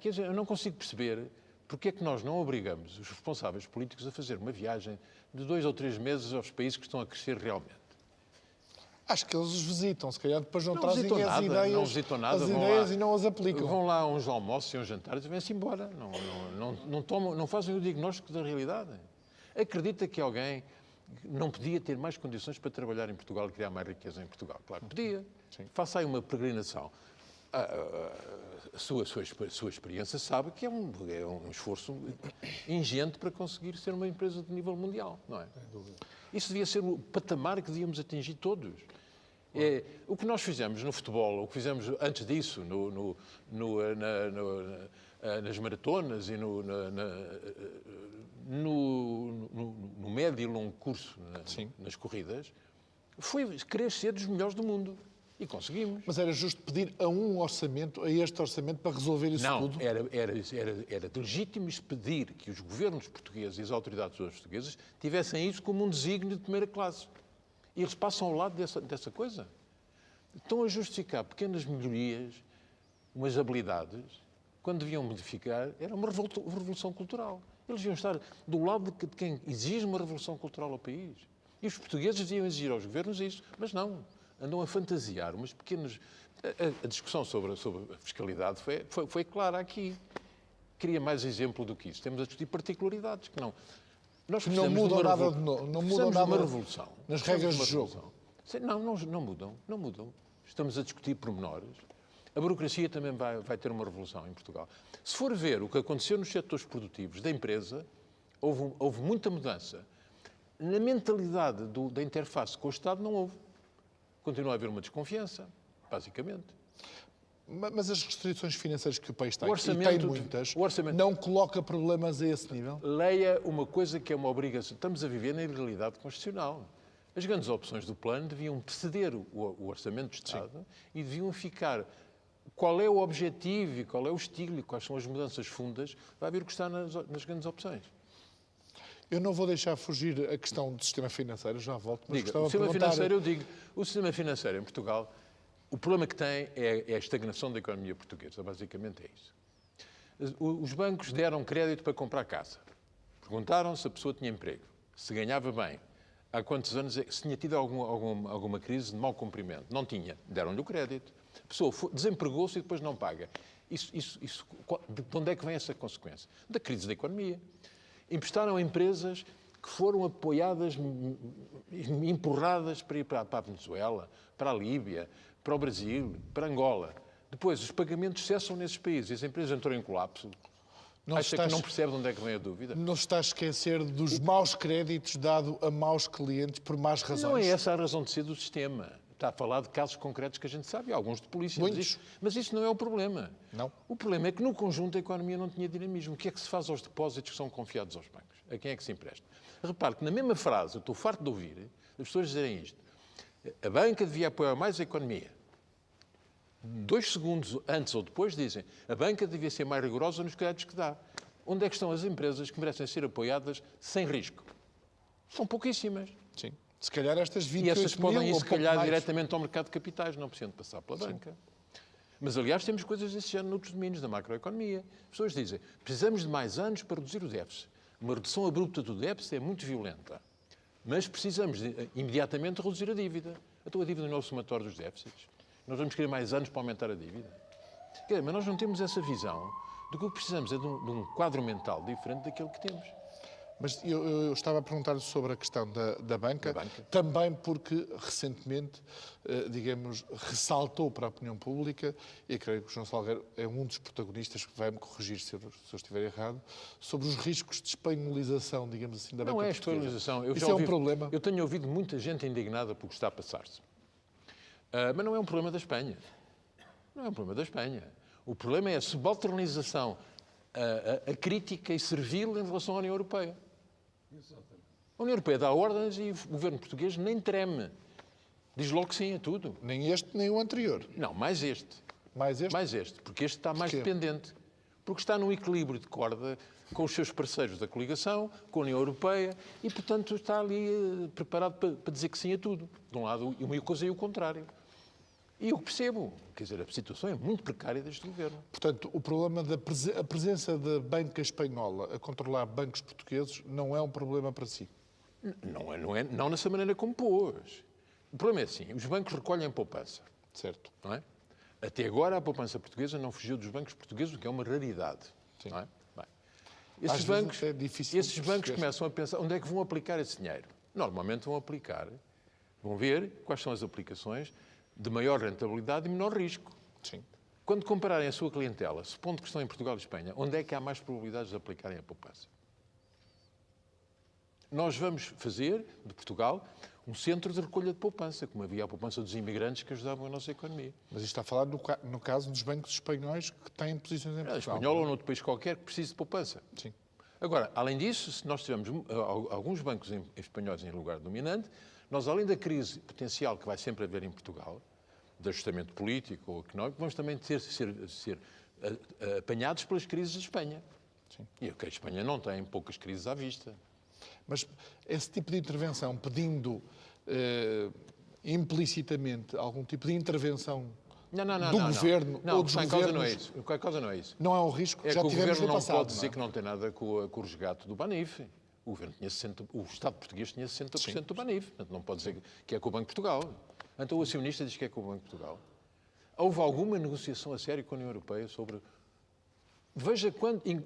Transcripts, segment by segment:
Quer dizer, eu não consigo perceber porque é que nós não obrigamos os responsáveis políticos a fazer uma viagem de 2 ou 3 meses aos países que estão a crescer realmente. Acho que eles os visitam, se calhar depois não Não trazem visitam as nada, ideias, não visitam nada, as vão ideias lá, e não as aplicam. Vão lá a uns almoços e uns jantares e vêm-se embora. Não fazem o diagnóstico da realidade. Acredita que alguém não podia ter mais condições para trabalhar em Portugal e criar mais riqueza em Portugal? Claro que podia. Sim. Faça aí uma peregrinação. A sua experiência sabe que é um esforço ingente para conseguir ser uma empresa de nível mundial, não é? Isso devia ser o patamar que devíamos atingir todos. O que nós fizemos no futebol, o que fizemos antes disso, nas maratonas e no médio e longo curso, nas corridas, foi querer ser dos melhores do mundo. E conseguimos. Mas era justo pedir a este orçamento, para resolver isso tudo? Não, era legítimo pedir que os governos portugueses e as autoridades portuguesas tivessem isso como um desígnio de primeira classe. E eles passam ao lado dessa coisa. Estão a justificar pequenas melhorias, umas habilidades, quando deviam modificar, era uma revolução cultural. Eles deviam estar do lado de quem exige uma revolução cultural ao país. E os portugueses deviam exigir aos governos isso, mas não. Andam a fantasiar umas pequenas... A discussão sobre a fiscalidade foi clara aqui. Queria mais exemplo do que isso. Temos a discutir particularidades que não... Nós não mudam nada de novo. Não mudam nada uma revolução. Nas regras do jogo. Não mudam. Estamos a discutir pormenores. A burocracia também vai ter uma revolução em Portugal. Se for ver o que aconteceu nos setores produtivos da empresa, houve muita mudança. Na mentalidade da interface com o Estado não houve. Continua a haver uma desconfiança, basicamente. Mas as restrições financeiras que o país tem, e tem muitas, não coloca problemas a esse nível? Leia uma coisa que é uma obrigação. Estamos a viver na ilegalidade constitucional. As grandes opções do plano deviam preceder o orçamento do Estado e deviam ficar... Qual é o objetivo e qual é o estilo e quais são as mudanças fundas, vai ver o que está nas grandes opções. Eu não vou deixar fugir a questão do sistema financeiro, já volto, mas o sistema financeiro, eu digo, o sistema financeiro em Portugal, o problema que tem é a estagnação da economia portuguesa, basicamente é isso. Os bancos deram crédito para comprar casa. Perguntaram se a pessoa tinha emprego, se ganhava bem, há quantos anos, se tinha tido alguma crise de mau cumprimento. Não tinha, deram-lhe o crédito. A pessoa desempregou-se e depois não paga. De onde é que vem essa consequência? Da crise da economia. Emprestaram a empresas que foram apoiadas, empurradas para ir para a Venezuela, para a Líbia, para o Brasil, para Angola. Depois, os pagamentos cessam nesses países e as empresas entram em colapso. Acha que não percebe de onde é que vem a dúvida? Não se está a esquecer dos maus créditos dados a maus clientes por más razões? Não é essa a razão de ser do sistema. Está a falar de casos concretos que a gente sabe, alguns de polícia. Mas isso não é o problema. Não. O problema é que, no conjunto, a economia não tinha dinamismo. O que é que se faz aos depósitos que são confiados aos bancos? A quem é que se empresta? Repare que, na mesma frase, eu estou farto de ouvir as pessoas dizerem isto. A banca devia apoiar mais a economia. 2 segundos antes ou depois dizem a banca devia ser mais rigorosa nos créditos que dá. Onde é que estão as empresas que merecem ser apoiadas sem risco? São pouquíssimas. Sim. Se calhar estas 28 e essas podem ir, se calhar, mais diretamente ao mercado de capitais, não precisam de passar pela banca. Mas, aliás, temos coisas desse género noutros domínios da macroeconomia. As pessoas dizem, precisamos de mais anos para reduzir o déficit. Uma redução abrupta do déficit é muito violenta. Mas precisamos imediatamente reduzir a dívida. Então a dívida não é o somatório dos déficits. Nós vamos querer mais anos para aumentar a dívida. Mas nós não temos essa visão do que o que precisamos é de um quadro mental diferente daquele que temos. Mas eu estava a perguntar-lhe sobre a questão da banca, também porque recentemente, digamos, ressaltou para a opinião pública, e creio que o João Salgueiro é um dos protagonistas, que vai-me corrigir se eu estiver errado, sobre os riscos de espanholização, digamos assim, da banca portuguesa. Não é espanholização. Isso é um problema. Eu tenho ouvido muita gente indignada pelo que está a passar-se. Mas não é um problema da Espanha. Não é um problema da Espanha. O problema é a subalternização, a crítica e servil em relação à União Europeia. A União Europeia dá ordens e o governo português nem treme. Diz logo que sim a tudo. Nem este, nem o anterior. Não, mais este. Mais este? Mais este, porque este está mais dependente. Porque está num equilíbrio de corda com os seus parceiros da coligação, com a União Europeia, e, portanto, está ali preparado para dizer que sim a tudo. De um lado, uma coisa e o contrário. E eu percebo, quer dizer, a situação é muito precária deste governo. Portanto, o problema da a presença da banca espanhola a controlar bancos portugueses não é um problema para si? Não nessa maneira como pôs. O problema é assim, os bancos recolhem poupança. Certo. Não é? Até agora a poupança portuguesa não fugiu dos bancos portugueses, o que é uma raridade. Sim. Não é? Bem, Às vezes é difícil esses de bancos perceber. começam a pensar onde é que vão aplicar esse dinheiro. Normalmente vão ver quais são as aplicações de maior rentabilidade e menor risco. Sim. Quando compararem a sua clientela, supondo que estão em Portugal e Espanha, onde é que há mais probabilidades de aplicarem a poupança? Nós vamos fazer, de Portugal, um centro de recolha de poupança, como havia a poupança dos imigrantes que ajudavam a nossa economia. Mas isto está a falar no caso dos bancos espanhóis que têm posições em Portugal. Espanhol ou noutro país qualquer que precise de poupança. Sim. Agora, além disso, se nós tivermos alguns bancos espanhóis em lugar dominante, nós, além da crise potencial que vai sempre haver em Portugal, de ajustamento político ou económico, vamos também ser apanhados pelas crises de Espanha. Sim. E a Espanha não tem poucas crises à vista. Mas esse tipo de intervenção, pedindo implicitamente algum tipo de intervenção do governo ou dos governos... Não é isso. A causa não é isso. Não é um risco que É já que o tivemos governo no não passado. pode dizer que não tem nada com o resgate do Banif. O governo tinha 60%, o Estado português tinha 60% do Banif. Portanto, não pode dizer que é com o Banco de Portugal. Então o acionista diz que é com o Banco de Portugal. Houve alguma negociação a sério com a União Europeia sobre... Veja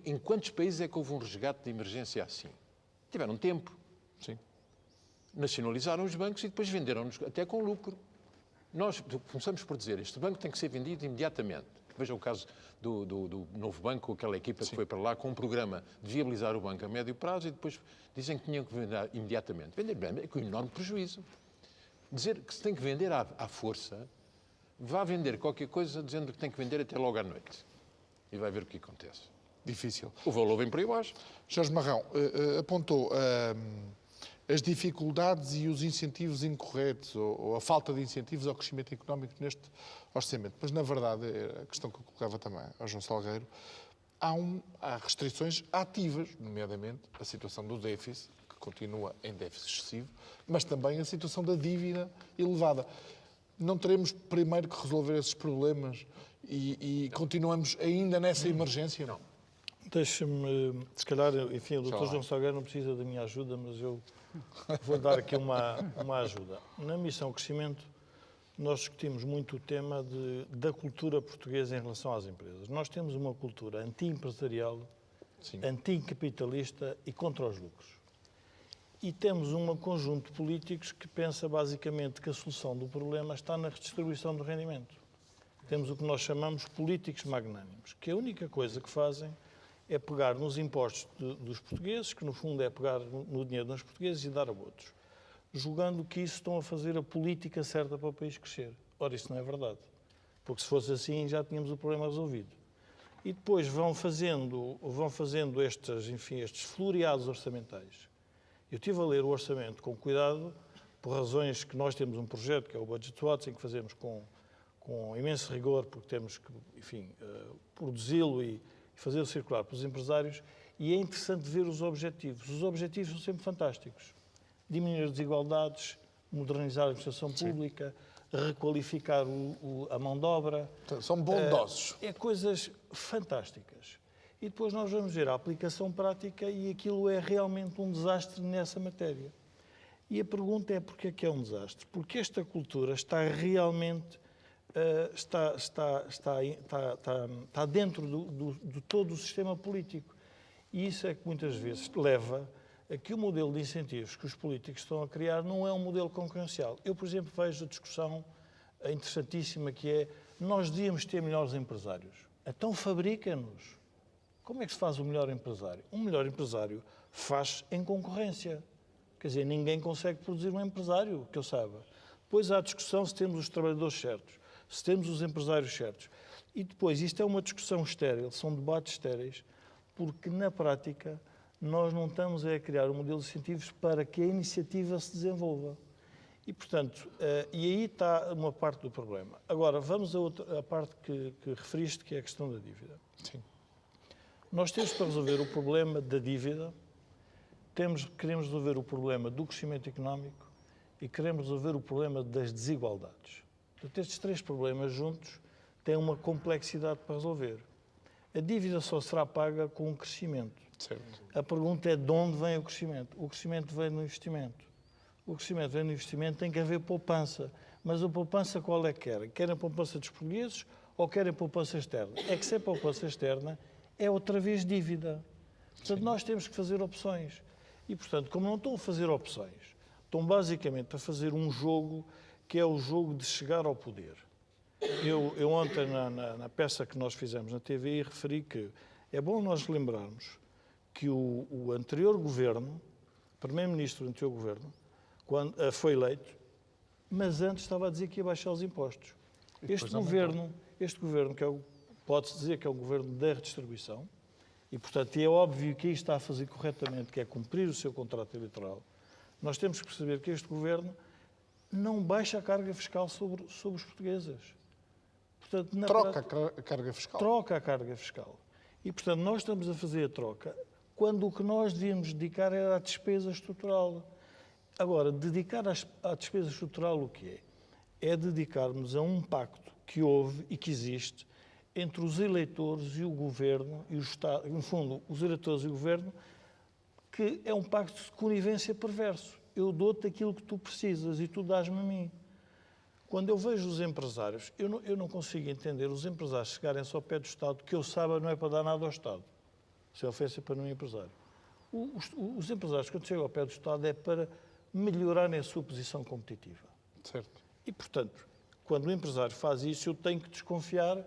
em quantos países é que houve um resgate de emergência assim. Tiveram tempo. Sim. Nacionalizaram os bancos e depois venderam-nos até com lucro. Nós começamos por dizer, este banco tem que ser vendido imediatamente. Veja o caso do novo banco, aquela equipa que foi para lá com um programa de viabilizar o banco a médio prazo e depois dizem que tinham que vender imediatamente. Vender bem é com enorme prejuízo. Dizer que se tem que vender à força, vá vender qualquer coisa dizendo que tem que vender até logo à noite. E vai ver o que acontece. Difícil. O valor vem para aí baixo. Jorge Marrão apontou as dificuldades e os incentivos incorretos, ou a falta de incentivos ao crescimento económico neste orçamento. Mas, na verdade, é a questão que eu colocava também ao João Salgueiro, há restrições ativas, nomeadamente a situação do déficit, que continua em déficit excessivo, mas também a situação da dívida elevada. Não teremos primeiro que resolver esses problemas e continuamos ainda nessa emergência? Não. Deixa-me, se calhar, enfim, o Dr. João Salgueiro não precisa da minha ajuda, mas eu vou dar aqui uma ajuda. Na Missão Crescimento, nós discutimos muito o tema da cultura portuguesa em relação às empresas. Nós temos uma cultura anti-empresarial, anti-capitalista e contra os lucros. E temos um conjunto de políticos que pensa basicamente que a solução do problema está na redistribuição do rendimento. Temos o que nós chamamos políticos magnânimos, que a única coisa que fazem é pegar nos impostos dos portugueses, que no fundo é pegar no dinheiro dos portugueses e dar a outros, julgando que isso estão a fazer a política certa para o país crescer. Ora, isso não é verdade, porque se fosse assim já tínhamos o problema resolvido. E depois vão fazendo estes floreados orçamentais. Eu estive a ler o orçamento com cuidado, por razões que nós temos um projeto, que é o Budget Watch, em que fazemos com imenso rigor, porque temos que, enfim, produzi-lo e fazê-lo circular para os empresários, e é interessante ver os objetivos. Os objetivos são sempre fantásticos. Diminuir as desigualdades, modernizar a administração pública, requalificar a mão de obra. São bondosos. É coisas fantásticas. E depois nós vamos ver a aplicação prática e aquilo é realmente um desastre nessa matéria. E a pergunta é porquê que é um desastre? Porque esta cultura está realmente... está dentro de todo o sistema político. E isso é que muitas vezes leva a que o modelo de incentivos que os políticos estão a criar não é um modelo concorrencial. Eu, por exemplo, vejo a discussão interessantíssima que é nós devíamos ter melhores empresários. Então fabrica-nos. Como é que se faz o melhor empresário? Um melhor empresário faz em concorrência. Quer dizer, ninguém consegue produzir um empresário, que eu saiba. Depois há a discussão se temos os trabalhadores certos, se temos os empresários certos. E depois, isto é uma discussão estéril, são debates estéreis, porque na prática nós não estamos a criar um modelo de incentivos para que a iniciativa se desenvolva. E, portanto, e aí está uma parte do problema. Agora, vamos a parte que referiste, que é a questão da dívida. Sim. Nós temos para resolver o problema da dívida, queremos resolver o problema do crescimento económico e queremos resolver o problema das desigualdades. Portanto, estes três problemas juntos têm uma complexidade para resolver. A dívida só será paga com o crescimento. Certo. A pergunta é de onde vem o crescimento? O crescimento vem no investimento. O crescimento vem no investimento, tem que haver poupança. Mas a poupança qual é que querem? Querem a poupança dos portugueses ou querem a poupança externa? É que se é poupança externa, é outra vez dívida. Portanto, nós temos que fazer opções. E, portanto, como não estão a fazer opções, estão basicamente a fazer um jogo que é o jogo de chegar ao poder. Eu ontem, na peça que nós fizemos na TVI, referi que é bom nós lembrarmos que o anterior governo, o primeiro-ministro do anterior governo, quando foi eleito, mas antes estava a dizer que ia baixar os impostos. Este governo, que pode-se dizer que é o governo da redistribuição, e, portanto, é óbvio que aí está a fazer corretamente, que é cumprir o seu contrato eleitoral, nós temos que perceber que este governo não baixa a carga fiscal sobre os portugueses. Portanto, Troca a carga fiscal. Troca a carga fiscal. E, portanto, nós estamos a fazer a troca quando o que nós devíamos dedicar era à despesa estrutural. Agora, dedicar à despesa estrutural o que é? É dedicarmos a um pacto que houve e que existe entre os eleitores e o governo, e o Estado, no fundo, os eleitores e o governo, que é um pacto de conivência perverso. Eu dou-te aquilo que tu precisas e tu dás-me a mim. Quando eu vejo os empresários, eu não consigo entender os empresários chegarem-se ao pé do Estado, que eu saiba não é para dar nada ao Estado. Isso é ofensa para nenhum empresário. Os empresários, quando chegam ao pé do Estado, é para melhorarem a sua posição competitiva. Certo. E, portanto, quando o empresário faz isso, eu tenho que desconfiar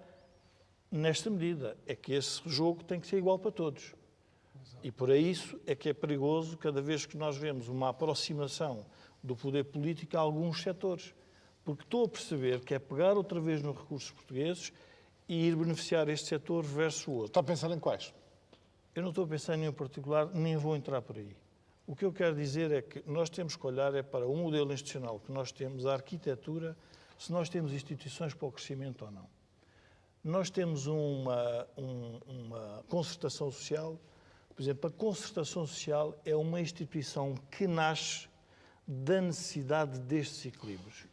nesta medida. É que esse jogo tem que ser igual para todos. E por isso é que é perigoso cada vez que nós vemos uma aproximação do poder político a alguns setores. Porque estou a perceber que é pegar outra vez nos recursos portugueses e ir beneficiar este setor versus o outro. Está a pensar em quais? Eu não estou a pensar em nenhum particular, nem vou entrar por aí. O que eu quero dizer é que nós temos que olhar para o modelo institucional que nós temos, a arquitetura, se nós temos instituições para o crescimento ou não. Nós temos uma concertação social. Por exemplo, a concertação social é uma instituição que nasce da necessidade destes equilíbrios.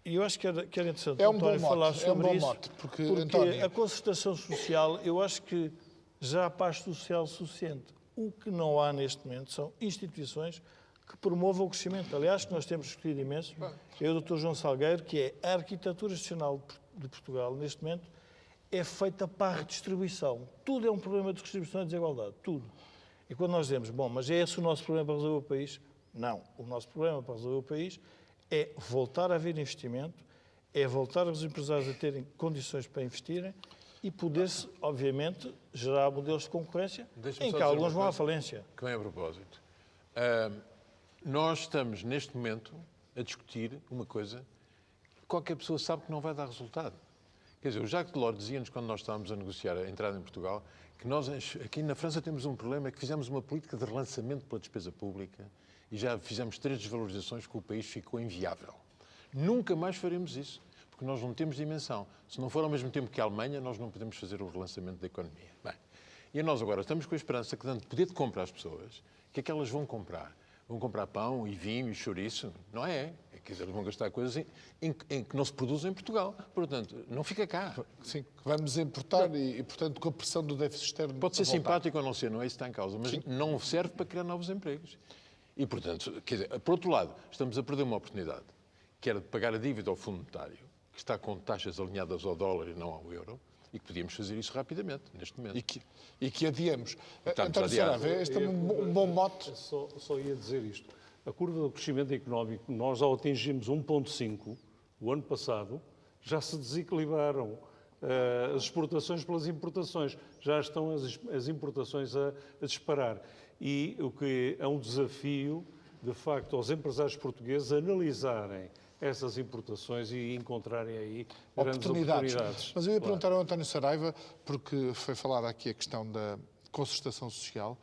E eu acho que era interessante o António falar sobre isso, porque António, a concertação social, eu acho que já há paz social suficiente. O que não há neste momento são instituições que promovam o crescimento. Aliás, que nós temos discutido imenso, eu e o Dr. João Salgueiro, que é a arquitetura institucional de Portugal, neste momento, é feita para a redistribuição. Tudo é um problema de redistribuição e desigualdade. Tudo. E quando nós dizemos, bom, mas é esse o nosso problema para resolver o país? Não. O nosso problema para resolver o país é voltar a haver investimento, é voltar os empresários a terem condições para investirem e poder-se, obviamente, gerar modelos de concorrência em que alguns vão à falência. Que vem a propósito. Nós estamos, neste momento, a discutir uma coisa que qualquer pessoa sabe que não vai dar resultado. Quer dizer, o Jacques Delors dizia-nos, quando nós estávamos a negociar a entrada em Portugal, que nós aqui na França temos um problema, é que fizemos uma política de relançamento pela despesa pública e já fizemos 3 desvalorizações que o país ficou inviável. Nunca mais faremos isso, porque nós não temos dimensão. Se não for ao mesmo tempo que a Alemanha, nós não podemos fazer o relançamento da economia. Bem, e nós agora estamos com a esperança que, dando poder de compra às pessoas, o que é que elas vão comprar? Vão comprar pão e vinho e chouriço? Não é. Quer dizer, vão gastar coisas em que não se produzem em Portugal. Portanto, não fica cá. Sim, que vamos importar e, portanto, com a pressão do déficit externo... Pode ser simpático ou não ser, não é isso que está em causa, mas não serve para criar novos empregos. E, portanto, quer dizer, por outro lado, estamos a perder uma oportunidade, que era de pagar a dívida ao Fundo Monetário, que está com taxas alinhadas ao dólar e não ao euro, e que podíamos fazer isso rapidamente, neste momento. E que adiamos. Estamos adiados. Este é um bom mote. Só ia dizer isto. A curva do crescimento económico, nós ao atingirmos 1,5 o ano passado, já se desequilibraram as exportações pelas importações. Já estão as importações a disparar. E o que é um desafio, de facto, aos empresários portugueses analisarem essas importações e encontrarem aí grandes oportunidades. Mas eu ia perguntar ao António Saraiva, porque foi falada aqui a questão da concertação social.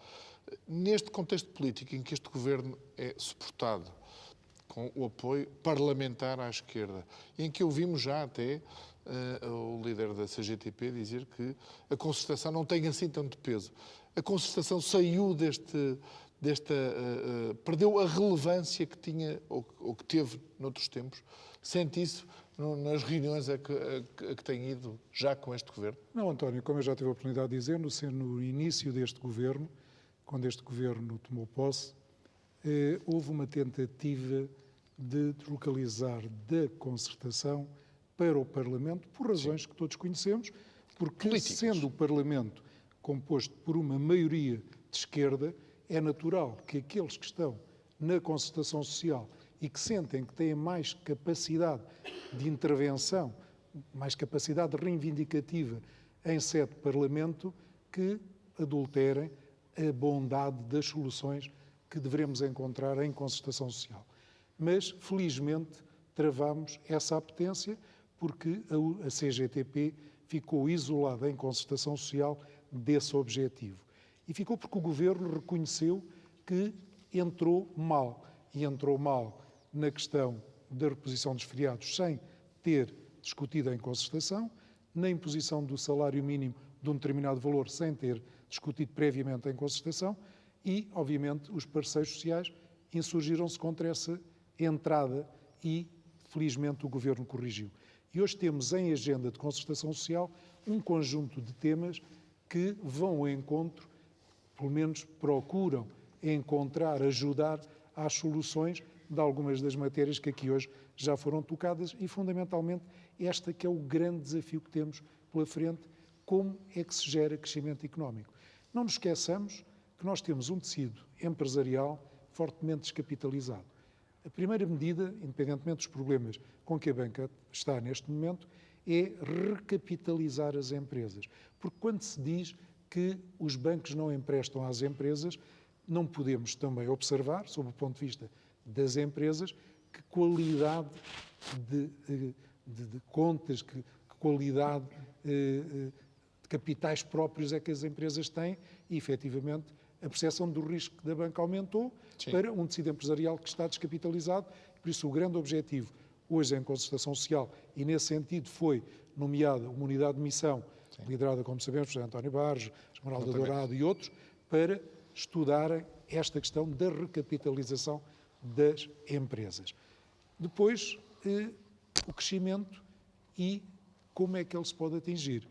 Neste contexto político em que este governo é suportado com o apoio parlamentar à esquerda, em que ouvimos já até o líder da CGTP dizer que a concertação não tem assim tanto peso. A concertação saiu perdeu a relevância que tinha ou que teve noutros tempos. Sente isso nas reuniões a que tem ido já com este Governo? Não, António, como eu já tive a oportunidade de dizer, no início deste Governo, quando este Governo tomou posse, houve uma tentativa de deslocalizar da concertação para o Parlamento, por razões que todos conhecemos, porque políticas. sendo o Parlamento composto por uma maioria de esquerda, é natural que aqueles que estão na concertação social e que sentem que têm mais capacidade de intervenção, mais capacidade reivindicativa em sede de Parlamento, que adulterem a bondade das soluções que devemos encontrar em concertação social. Mas, felizmente, travamos essa apetência porque a CGTP ficou isolada em concertação social desse objetivo. E ficou porque o Governo reconheceu que entrou mal. E entrou mal na questão da reposição dos feriados sem ter discutido em concertação, na imposição do salário mínimo de um determinado valor sem ter discutido previamente em concertação e, obviamente, os parceiros sociais insurgiram-se contra essa entrada e, felizmente, o Governo corrigiu. E hoje temos em agenda de concertação social um conjunto de temas que vão ao encontro, pelo menos procuram encontrar, ajudar às soluções de algumas das matérias que aqui hoje já foram tocadas e, fundamentalmente, esta que é o grande desafio que temos pela frente, como é que se gera crescimento económico. Não nos esqueçamos que nós temos um tecido empresarial fortemente descapitalizado. A primeira medida, independentemente dos problemas com que a banca está neste momento, é recapitalizar as empresas. Porque quando se diz que os bancos não emprestam às empresas, não podemos também observar, sob o ponto de vista das empresas, que qualidade de contas, que qualidade de capitais próprios é que as empresas têm e, efetivamente, a percepção do risco da banca aumentou para um tecido empresarial que está descapitalizado. Por isso, o grande objetivo hoje em concertação social, e nesse sentido foi nomeada uma unidade de missão, liderada, como sabemos, por António Barros, Esmeralda Dourado e outros, para estudarem esta questão da recapitalização das empresas. Depois, o crescimento e como é que ele se pode atingir.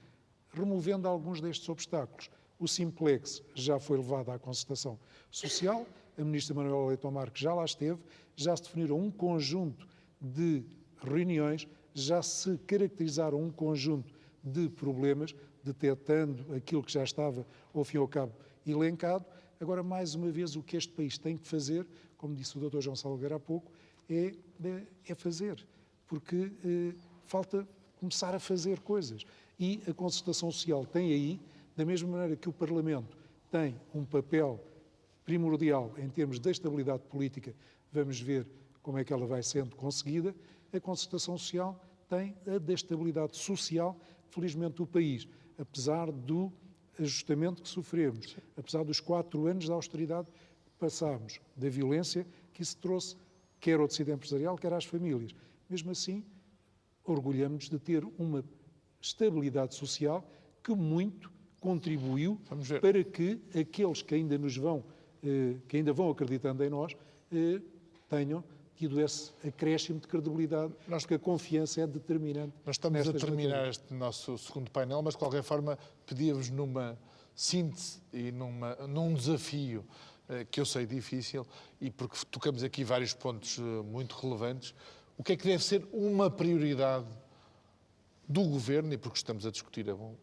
Removendo alguns destes obstáculos. O Simplex já foi levado à concertação social, a ministra Manuela Leitão Marques já lá esteve, já se definiram um conjunto de reuniões, já se caracterizaram um conjunto de problemas, detectando aquilo que já estava, ao fim e ao cabo, elencado. Agora, mais uma vez, o que este país tem que fazer, como disse o Dr. João Salgueiro há pouco, é fazer. Porque falta começar a fazer coisas. E a concertação social tem aí, da mesma maneira que o Parlamento tem um papel primordial em termos de estabilidade política, vamos ver como é que ela vai sendo conseguida, a concertação social tem a da estabilidade social. Felizmente, o país, apesar do ajustamento que sofremos, apesar dos 4 anos de austeridade que passámos, da violência que isso trouxe, quer ao tecido empresarial, quer às famílias, mesmo assim, orgulhamos de ter uma estabilidade social que muito contribuiu para que aqueles que ainda vão acreditando em nós, tenham tido esse acréscimo de credibilidade, porque a confiança é determinante. Nós estamos a terminar este nosso segundo painel, mas de qualquer forma pedíamos numa síntese e num desafio que eu sei difícil, e porque tocamos aqui vários pontos muito relevantes, o que é que deve ser uma prioridade do Governo, e porque estamos a discutir, é bom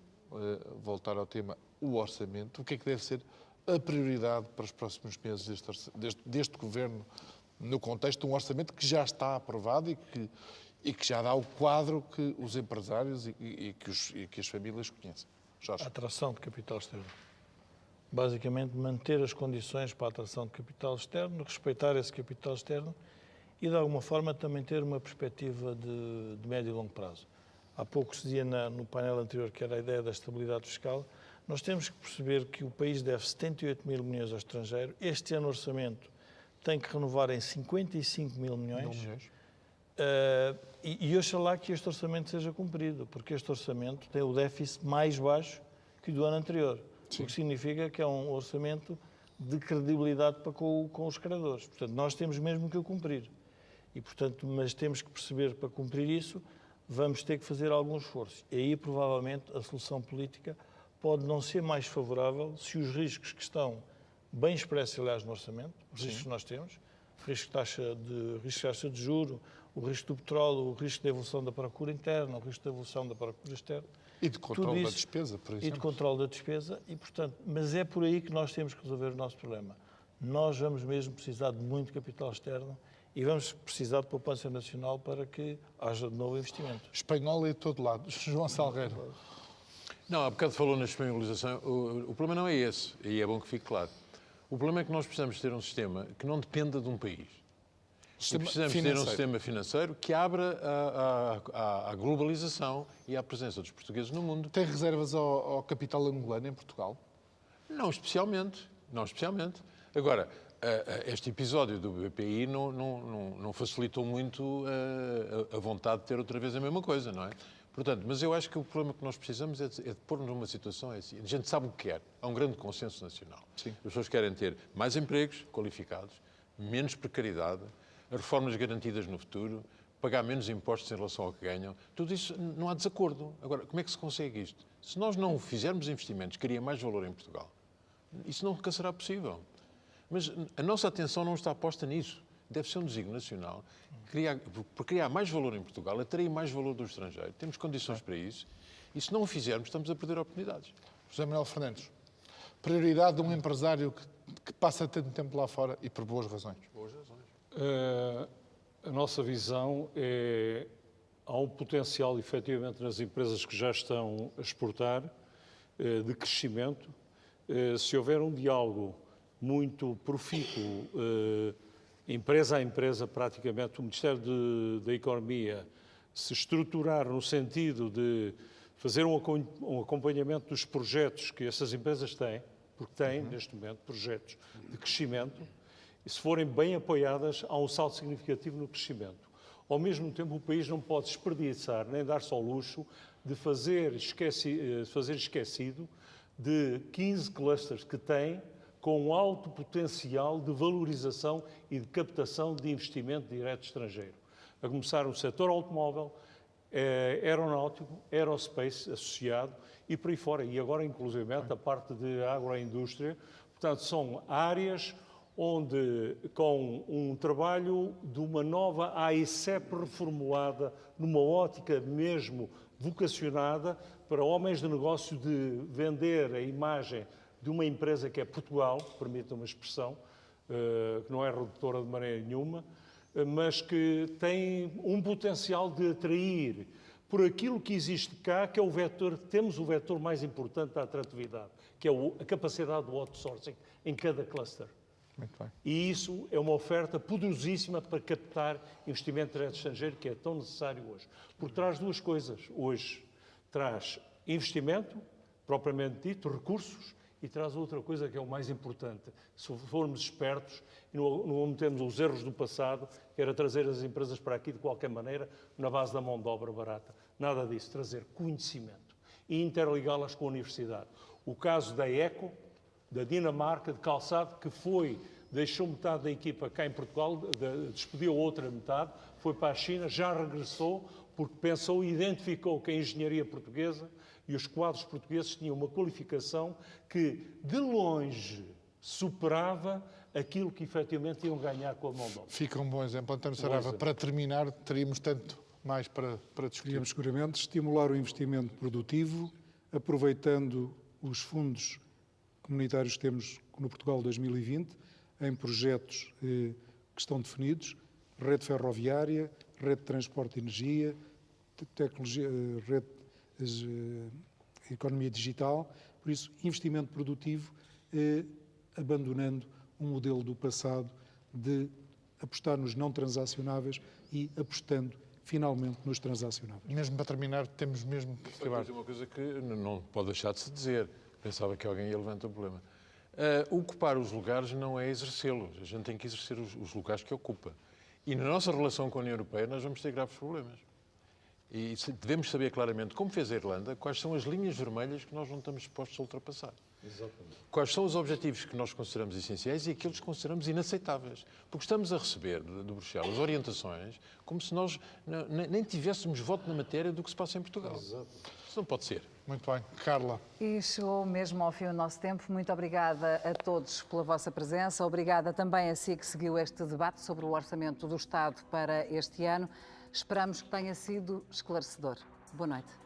voltar ao tema, o orçamento, o que é que deve ser a prioridade para os próximos meses deste Governo, no contexto de um orçamento que já está aprovado e que já dá o quadro que os empresários e que as famílias conhecem. Jorge. A atração de capital externo. Basicamente, manter as condições para a atração de capital externo, respeitar esse capital externo e, de alguma forma, também ter uma perspectiva de médio e longo prazo. Há pouco se dizia no painel anterior que era a ideia da estabilidade fiscal. Nós temos que perceber que o país deve 78 mil milhões ao estrangeiro. Este ano o orçamento tem que renovar em 55 mil milhões. E oxalá que este orçamento seja cumprido, porque este orçamento tem o déficit mais baixo que o do ano anterior. Sim. O que significa que é um orçamento de credibilidade para com os credores. Portanto, nós temos mesmo que o cumprir. E, portanto, mas temos que perceber, para cumprir isso, vamos ter que fazer algum esforço. E aí, provavelmente, a solução política pode não ser mais favorável se os riscos que estão bem expressos, aliás, no orçamento, os riscos que nós temos, o risco de taxa de juro, o risco do petróleo, o risco da evolução da procura interna, o risco da evolução da procura externa. E de controle da despesa, por exemplo. E de controle da despesa, e, portanto, mas é por aí que nós temos que resolver o nosso problema. Nós vamos mesmo precisar de muito capital externo e vamos precisar de poupança nacional para que haja de novo investimento. Espanhola de todo lado. João Salgueiro. Não, há bocado falou na espanholização. O problema não é esse, e é bom que fique claro. O problema é que nós precisamos ter um sistema que não dependa de um país. E precisamos ter um sistema financeiro que abra à globalização e à presença dos portugueses no mundo. Tem reservas ao capital angolano em Portugal? Não especialmente. Não especialmente. Agora, este episódio do BPI não facilitou muito a vontade de ter outra vez a mesma coisa, não é? Portanto, mas eu acho que o problema que nós precisamos é de pôr-nos numa situação assim. A gente sabe o que quer. Há um grande consenso nacional. Sim. As pessoas querem ter mais empregos qualificados, menos precariedade, reformas garantidas no futuro, pagar menos impostos em relação ao que ganham. Tudo isso não há desacordo. Agora, como é que se consegue isto? Se nós não fizermos investimentos, cria mais valor em Portugal. Isso nunca será possível. Mas a nossa atenção não está posta nisso. Deve ser um desígnio nacional. Por criar mais valor em Portugal, atrair mais valor do estrangeiro. Temos condições para isso. E se não o fizermos, estamos a perder oportunidades. José Manuel Fernandes. Prioridade de um empresário que passa tanto tempo lá fora e por boas razões. Boas razões. A nossa visão é há um potencial, efetivamente, nas empresas que já estão a exportar, de crescimento. Se houver um diálogo muito profícuo, empresa a empresa, praticamente, o Ministério da Economia se estruturar no sentido de fazer um acompanhamento dos projetos que essas empresas têm, porque têm, neste momento, projetos de crescimento, e se forem bem apoiadas, há um salto significativo no crescimento. Ao mesmo tempo, o país não pode desperdiçar, nem dar-se ao luxo de fazer esquecido de 15 clusters que tem, com um alto potencial de valorização e de captação de investimento direto estrangeiro. A começar no setor automóvel, aeronáutico, aerospace associado e por aí fora. E agora, inclusivamente, a parte de agroindústria. Portanto, são áreas onde, com um trabalho de uma nova AICEP reformulada, numa ótica mesmo vocacionada para homens de negócio de vender a imagem de uma empresa que é Portugal, permita uma expressão, que não é redutora de maneira nenhuma, mas que tem um potencial de atrair por aquilo que existe cá, que é o vetor, temos o vetor mais importante da atratividade, que é a capacidade do outsourcing em cada cluster. Muito bem. E isso é uma oferta poderosíssima para captar investimento direto estrangeiro, que é tão necessário hoje. Por trás duas coisas. Hoje traz investimento, propriamente dito, recursos, e traz outra coisa que é o mais importante. Se formos espertos e não cometemos os erros do passado, que era trazer as empresas para aqui de qualquer maneira, na base da mão de obra barata. Nada disso. Trazer conhecimento e interligá-las com a universidade. O caso da ECO, da Dinamarca, de calçado, que deixou metade da equipa cá em Portugal, despediu a outra metade, foi para a China, já regressou, porque pensou e identificou que a engenharia portuguesa e os quadros portugueses tinham uma qualificação que, de longe, superava aquilo que efetivamente iam ganhar com a mão de obra. Fica um bom exemplo. António Saraiva, para terminar, teríamos tanto mais para discutir. Queríamos seguramente estimular o investimento produtivo, aproveitando os fundos comunitários que temos no Portugal 2020, em projetos que estão definidos, rede ferroviária, rede de transporte de energia, tecnologia, rede de economia digital, por isso, investimento produtivo, abandonando um modelo do passado de apostar nos não transacionáveis e apostando finalmente nos transacionáveis. Mesmo para terminar, temos mesmo que acabar. Dizer uma coisa que não pode deixar de se dizer. Pensava que alguém ia levantar o problema. Ocupar os lugares não é exercê-los. A gente tem que exercer os lugares que ocupa. E na nossa relação com a União Europeia nós vamos ter graves problemas. E devemos saber claramente, como fez a Irlanda, quais são as linhas vermelhas que nós não estamos dispostos a ultrapassar. Exatamente. Quais são os objetivos que nós consideramos essenciais e aqueles que consideramos inaceitáveis. Porque estamos a receber de Bruxelas orientações como se nós nem tivéssemos voto na matéria do que se passa em Portugal. Exato. Isso não pode ser. Muito bem. Carla. E chegou mesmo ao fim o nosso tempo. Muito obrigada a todos pela vossa presença. Obrigada também a si que seguiu este debate sobre o Orçamento do Estado para este ano. Esperamos que tenha sido esclarecedor. Boa noite.